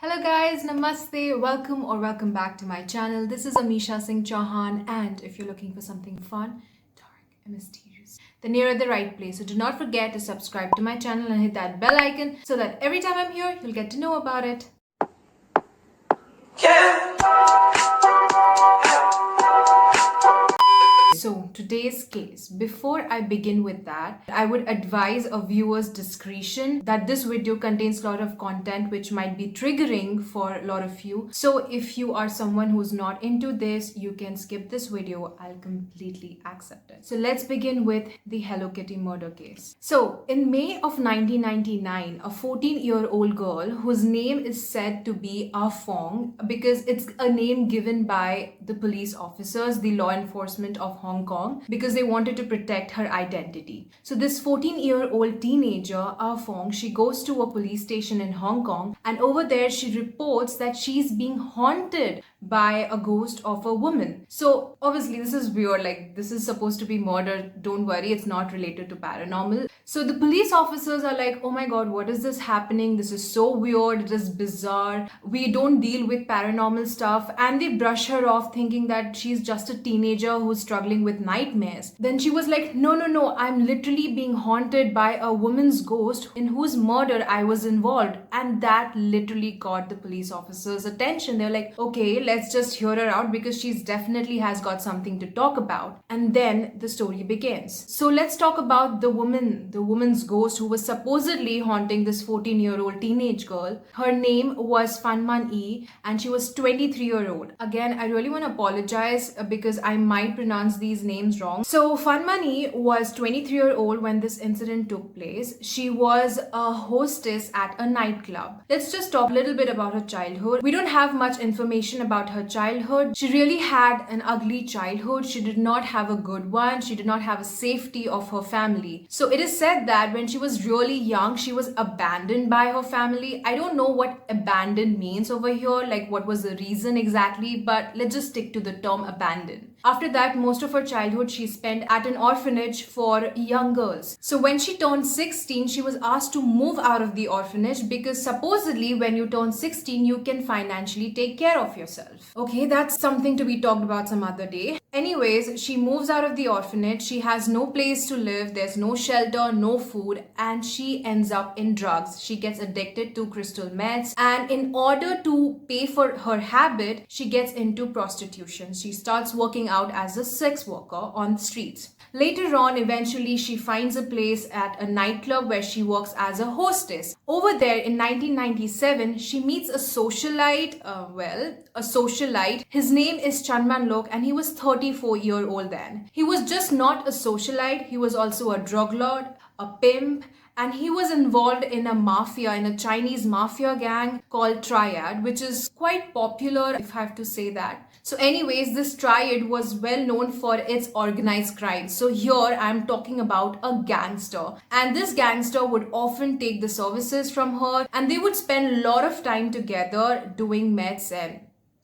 Hello guys, namaste, welcome back to my channel. This is Amisha Singh Chauhan, and if you're looking for something fun, dark and mysterious, then you're at the right place. So do not forget to subscribe to my channel and hit that bell icon so that every time I'm here, you'll get to know about it. So today's case, before I begin with that, I would advise a viewer's discretion that this video contains a lot of content which might be triggering for a lot of you. So if you are someone who's not into this, you can skip this video. I'll completely accept it. So let's begin with the Hello Kitty murder case. So in May of 1999, a 14-year-old girl whose name is said to be Ah Fong because it's a name given by the police officers, the law enforcement of Hong Kong, because they wanted to protect her identity. So this 14-year-old teenager, Ah Fong, she goes to a police station in Hong Kong, and over there she reports that she's being haunted by a ghost of a woman. So obviously this is weird, like this is supposed to be murder. Don't worry, it's not related to paranormal. So the police officers are like, oh my god, what is this happening? This is so weird, it is bizarre. We don't deal with paranormal stuff, and they brush her off thinking that she's just a teenager who's struggling with nightmares. Then she was like, no, I'm literally being haunted by a woman's ghost in whose murder I was involved. And that literally got the police officers' attention. They're like, okay, let's just hear her out because she's definitely has got something to talk about. And then the story begins. So let's talk about the woman's ghost who was supposedly haunting this 14-year-old teenage girl. Her name was Fan Man-Yee, and she was 23-year-old. Again, I really want to apologize because I might pronounce these names wrong. So Fan Man-Yee was 23-year-old when this incident took place. She was a hostess at a nightclub. Let's just talk a little bit about her childhood. We don't have much information about her childhood. She really had an ugly childhood. She did not have a good one. She did not have a safety of her family. So it is said that when she was really young, she was abandoned by her family. I don't know what abandoned means over here, like what was the reason exactly, but let's just stick to the term abandoned. After that, most of her childhood she spent at an orphanage for young girls. So when she turned 16, she was asked to move out of the orphanage because supposedly when you turn 16, you can financially take care of yourself. Okay, that's something to be talked about some other day. Anyways, she moves out of the orphanage. She has no place to live. There's no shelter, no food, and she ends up in drugs. She gets addicted to crystal meths, and in order to pay for her habit, she gets into prostitution. She starts working out as a sex worker on the streets. Later on, eventually, she finds a place at a nightclub where she works as a hostess. Over there in 1997, she meets a socialite. His name is Chanman Lok, and he was 34-year-old then. He was just not a socialite. He was also a drug lord, a pimp, and he was involved in a mafia, in a Chinese mafia gang called Triad, which is quite popular, if I have to say that. So anyways, this triad was well known for its organized crime. So here I'm talking about a gangster. And this gangster would often take the services from her, and they would spend a lot of time together doing meths and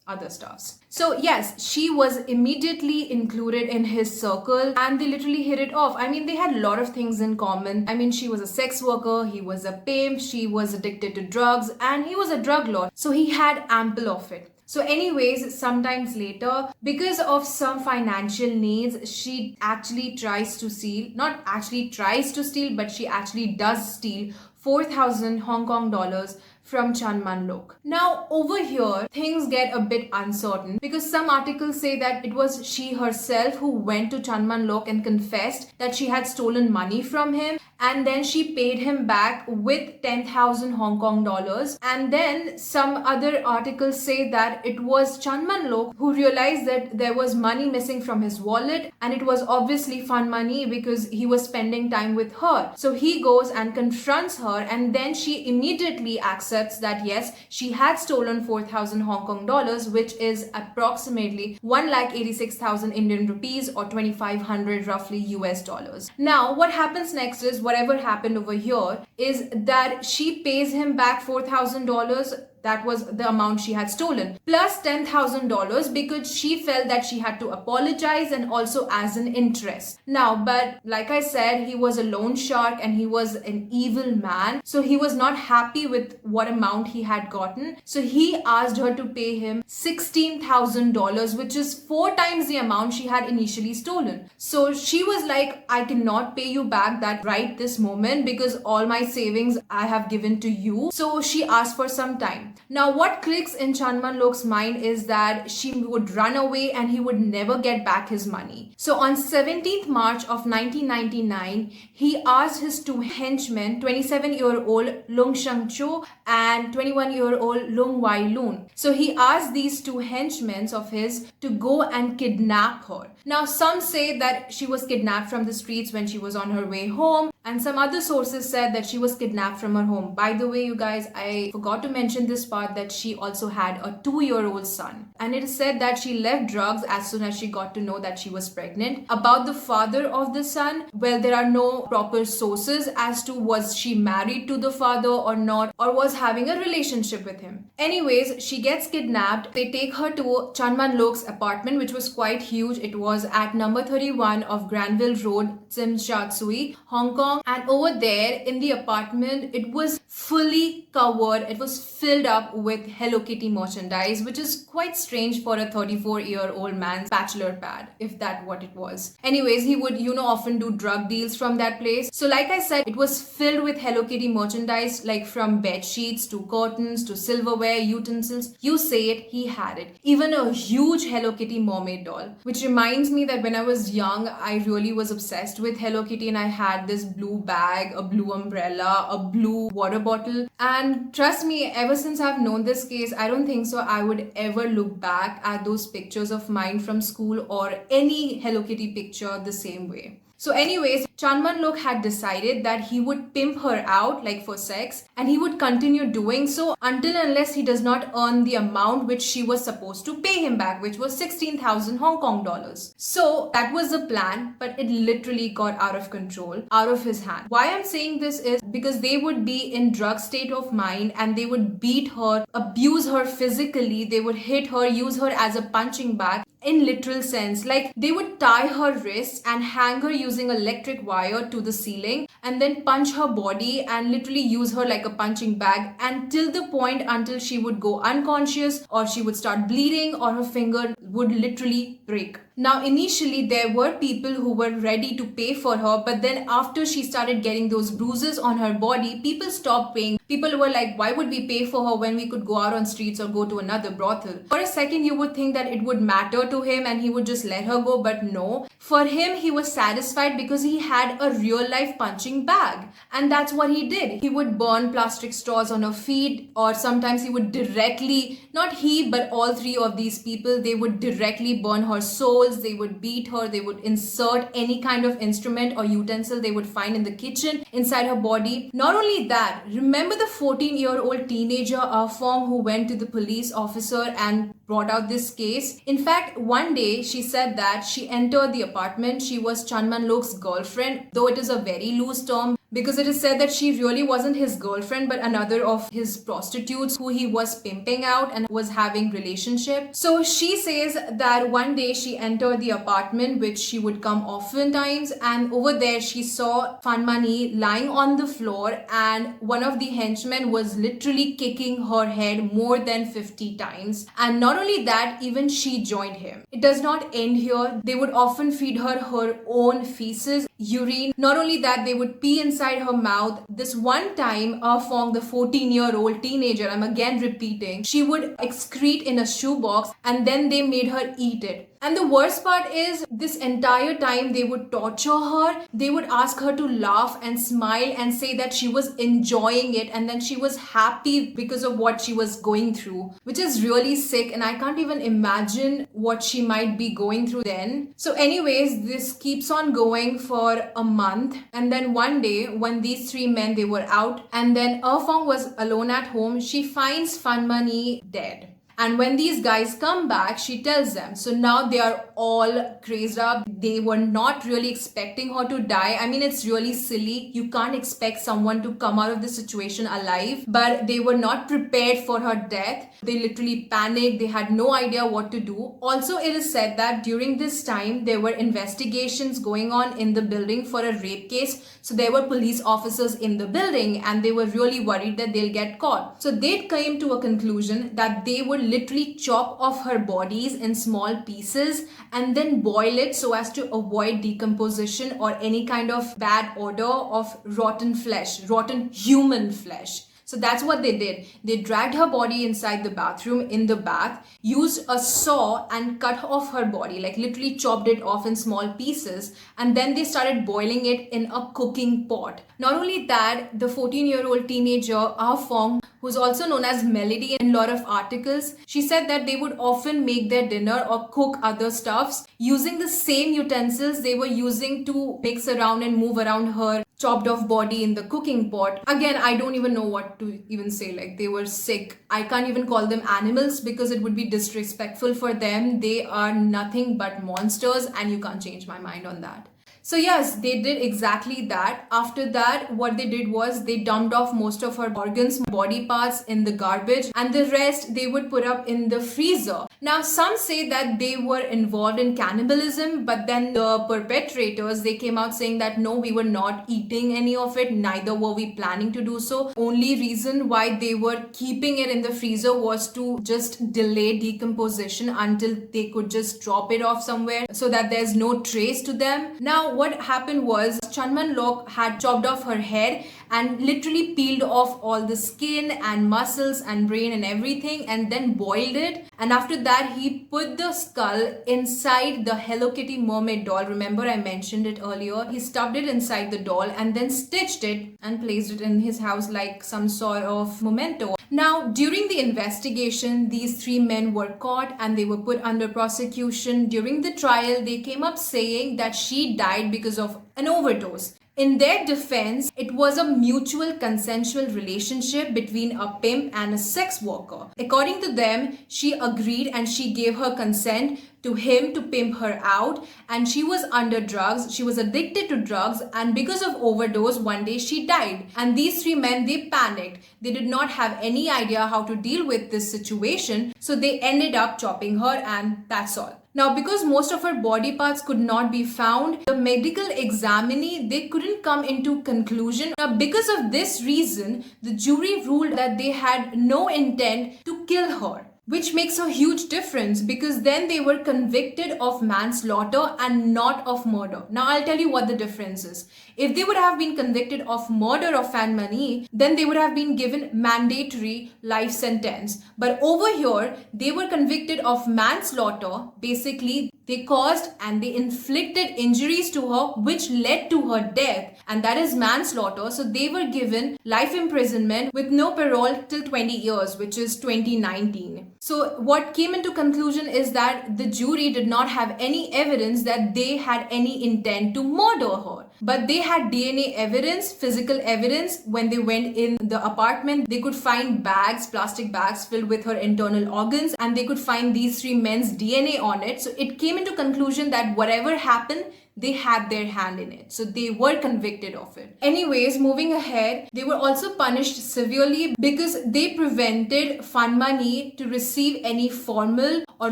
other stuffs. So yes, she was immediately included in his circle, and they literally hit it off. I mean, they had a lot of things in common. I mean, she was a sex worker, he was a pimp, she was addicted to drugs, and he was a drug lord. So he had ample of it. So anyways, sometimes later, because of some financial needs, she actually tries to steal, not actually tries to steal, but she actually does steal 4,000 Hong Kong dollars from Chanman Lok. Now over here, things get a bit uncertain because some articles say that it was she herself who went to Chanman Lok and confessed that she had stolen money from him, and then she paid him back with 10,000 Hong Kong dollars. And then some other articles say that it was Chanman Lok who realized that there was money missing from his wallet, and it was obviously Fan Man-Yee because he was spending time with her. So he goes and confronts her, and then she immediately accepts that yes, she had stolen 4,000 Hong Kong dollars, which is approximately 1,86,000 Indian rupees or 2,500 roughly US dollars. Now, what happens next is whatever happened over here is that she pays him back $4,000 That was the amount she had stolen. Plus $10,000 because she felt that she had to apologize and also as an interest. Now, but like I said, he was a loan shark and he was an evil man. So he was not happy with what amount he had gotten. So he asked her to pay him $16,000, which is 4 times the amount she had initially stolen. So she was like, I cannot pay you back that right this moment because all my savings I have given to you. So she asked for some time. Now, what clicks in Chanman-lok's mind is that she would run away and he would never get back his money. So on 17th March of 1999, he asked his 2 henchmen, 27-year-old Lung Shang-cho and 21-year-old Lung Wai-loon. So he asked these 2 henchmen of his to go and kidnap her. Now, some say that she was kidnapped from the streets when she was on her way home, and some other sources said that she was kidnapped from her home. By the way, you guys, I forgot to mention this part that she also had a 2-year-old son. And it is said that she left drugs as soon as she got to know that she was pregnant. About the father of the son, well, there are no proper sources as to was she married to the father or not, or was having a relationship with him. Anyways, she gets kidnapped. They take her to Chanman-lok's apartment, which was quite huge. It was at number 31 of Granville Road, Tsim Sha Tsui, Hong Kong. And over there in the apartment, it was fully covered. It was filled up with Hello Kitty merchandise, which is quite strange for a 34-year-old man's bachelor pad, if that what it was. Anyways, he would, often do drug deals from that place. So like I said, it was filled with Hello Kitty merchandise, like from bed sheets to curtains to silverware, utensils. You say it, he had it. Even a huge Hello Kitty mermaid doll, which reminds me that when I was young, I really was obsessed with Hello Kitty, and I had this blue bag, a blue umbrella, a blue water bottle. And trust me, ever since I've known this case, I don't think so I would ever look back at those pictures of mine from school or any Hello Kitty picture the same way. So anyways, Chanman-lok had decided that he would pimp her out like for sex, and he would continue doing so until unless he does not earn the amount which she was supposed to pay him back, which was 16,000 Hong Kong dollars. So that was the plan, but it literally got out of control, out of his hand. Why I'm saying this is because they would be in drug state of mind and they would beat her, abuse her physically, they would hit her, use her as a punching bag. In literal sense, like they would tie her wrists and hang her using electric wire to the ceiling and then punch her body and literally use her like a punching bag until the point until she would go unconscious or she would start bleeding or her finger would literally break. Now, initially, there were people who were ready to pay for her, but then after she started getting those bruises on her body, people stopped paying. People were like, why would we pay for her when we could go out on streets or go to another brothel? For a second, you would think that it would matter to him and he would just let her go, but no. For him, he was satisfied because he had a real life punching bag. And that's what he did. He would burn plastic straws on her feet, or sometimes he would directly, not he, but all 3 of these people, they would directly burn her soul. They would beat her, they would insert any kind of instrument or utensil they would find in the kitchen inside her body. Not only that, remember the 14-year-old teenager Fong who went to the police officer and brought out this case? In fact, one day she said that she entered the apartment. She was Chanman-lok's girlfriend, though it is a very loose term, because it is said that she really wasn't his girlfriend but another of his prostitutes who he was pimping out and was having relationship. So she says that one day she entered the apartment, which she would come oftentimes, and over there she saw Fan Man-Yee lying on the floor and one of the henchmen was literally kicking her head more than 50 times. And not only that, even she joined him. It does not end here. They would often feed her own feces, urine. Not only that, they would pee inside her mouth. This one time, Fong, the 14-year-old teenager, I'm again repeating, she would excrete in a shoebox and then they made her eat it. And the worst part is, this entire time they would torture her. They would ask her to laugh and smile and say that she was enjoying it and then she was happy because of what she was going through, which is really sick, and I can't even imagine what she might be going through then. So anyways, this keeps on going for a month, and then one day when these 3 men, they were out and then Fong was alone at home, she finds Fan Man-Yee dead. And when these guys come back, she tells them. So now they are all crazed up. They were not really expecting her to die. I mean, it's really silly. You can't expect someone to come out of this situation alive, but they were not prepared for her death. They literally panicked. They had no idea what to do. Also, it is said that during this time, there were investigations going on in the building for a rape case. So there were police officers in the building and they were really worried that they'll get caught. So they came to a conclusion that they would literally chop off her bodies in small pieces and then boil it so as to avoid decomposition or any kind of bad odor of rotten flesh, rotten human flesh. So that's what they did. They dragged her body inside the bathroom in the bath, used a saw and cut off her body, like literally chopped it off in small pieces, and then they started boiling it in a cooking pot. Not only that, the 14-year-old teenager, Ah Fong, who's also known as Melody in a lot of articles, she said that they would often make their dinner or cook other stuffs using the same utensils they were using to mix around and move around her chopped off body in the cooking pot. Again, I don't even know what to even say. Like, they were sick. I can't even call them animals because it would be disrespectful for them. They are nothing but monsters, and you can't change my mind on that. So yes, they did exactly that. After that, what they did was they dumped off most of her organs, body parts in the garbage, and the rest they would put up in the freezer. Now, some say that they were involved in cannibalism, but then the perpetrators, they came out saying that no, we were not eating any of it, neither were we planning to do so. Only reason why they were keeping it in the freezer was to just delay decomposition until they could just drop it off somewhere so that there's no trace to them. Now, what happened was Chanman Lok had chopped off her head and literally peeled off all the skin and muscles and brain and everything and then boiled it. And after that, he put the skull inside the Hello Kitty mermaid doll. Remember, I mentioned it earlier. He stuffed it inside the doll and then stitched it and placed it in his house like some sort of memento. Now, during the investigation, these three men were caught and they were put under prosecution. During the trial, they came up saying that she died because of an overdose. In their defense, it was a mutual consensual relationship between a pimp and a sex worker. According to them, she agreed and she gave her consent to him to pimp her out, and she was under drugs. She was addicted to drugs, and because of overdose, one day she died. And these three men, they panicked. They did not have any idea how to deal with this situation, so they ended up chopping her, and that's all. Now, because most of her body parts could not be found, the medical examinee, they couldn't come into conclusion. Now, because of this reason, the jury ruled that they had no intent to kill her, which makes a huge difference because then they were convicted of manslaughter and not of murder. Now, I'll tell you what the difference is. If they would have been convicted of murder of Fan Man-Yee, then they would have been given mandatory life sentence. But over here, they were convicted of manslaughter. Basically, they caused and they inflicted injuries to her which led to her death, and that is manslaughter. So they were given life imprisonment with no parole till 20 years, which is 2019. So what came into conclusion is that the jury did not have any evidence that they had any intent to murder her. But they had DNA evidence, physical evidence. When they went in the apartment, they could find bags, plastic bags filled with her internal organs, and they could find these three men's DNA on it. So it came into conclusion that whatever happened, they had their hand in it. So they were convicted of it. Anyways, moving ahead, they were also punished severely because they prevented Fan Man-Yee to receive any formal or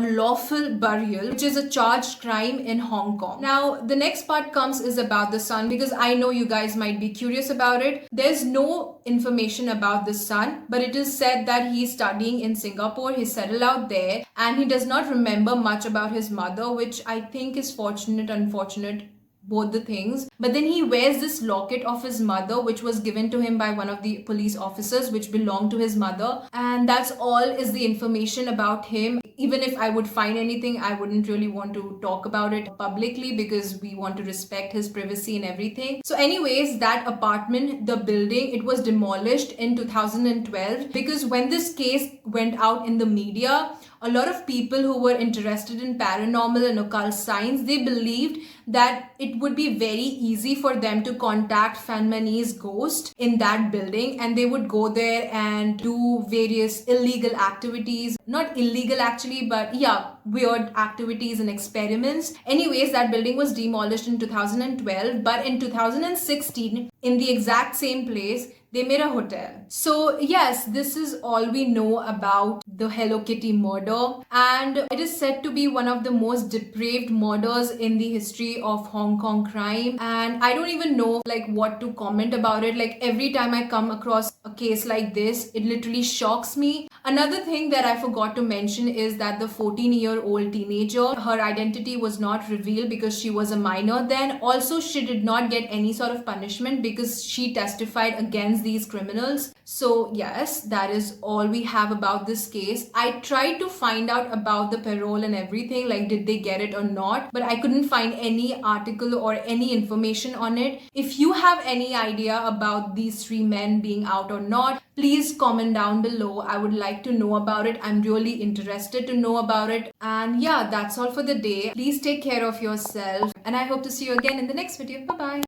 lawful burial, which is a charged crime in Hong Kong. Now, the next part comes is about the son, because I know you guys might be curious about it. There's no information about the son, but it is said that he's studying in Singapore. He's settled out there and he does not remember much about his mother, which I think is fortunate, unfortunate, both the things. But then he wears this locket of his mother, which was given to him by one of the police officers, which belonged to his mother. And that's all is the information about him. Even if I would find anything, I wouldn't really want to talk about it publicly because we want to respect his privacy and everything. So anyways, that apartment, the building, it was demolished in 2012 because when this case went out in the media, a lot of people who were interested in paranormal and occult science, they believed that it would be very easy for them to contact Fan Man-Yee's ghost in that building, and they would go there and do various illegal activities. Not illegal actually, but yeah, weird activities and experiments. Anyways, that building was demolished in 2012, but in 2016, in the exact same place, they made a hotel. So yes, this is all we know about the Hello Kitty murder, and it is said to be one of the most depraved murders in the history of Hong Kong crime. And I don't even know like what to comment about it. Like every time I come across a case like this, it literally shocks me. Another thing that I forgot to mention is that the 14-year-old teenager, her identity was not revealed because she was a minor then. Also, she did not get any sort of punishment because she testified against these criminals. So yes, that is all we have about this case. I tried to find out about the parole and everything, like did they get it or not, but I couldn't find any article or any information on it. If you have any idea about these three men being out or not, please comment down below. I would like to know about it. I'm really interested to know about it. And yeah, that's all for the day. Please take care of yourself, and I hope to see you again in the next video. Bye bye.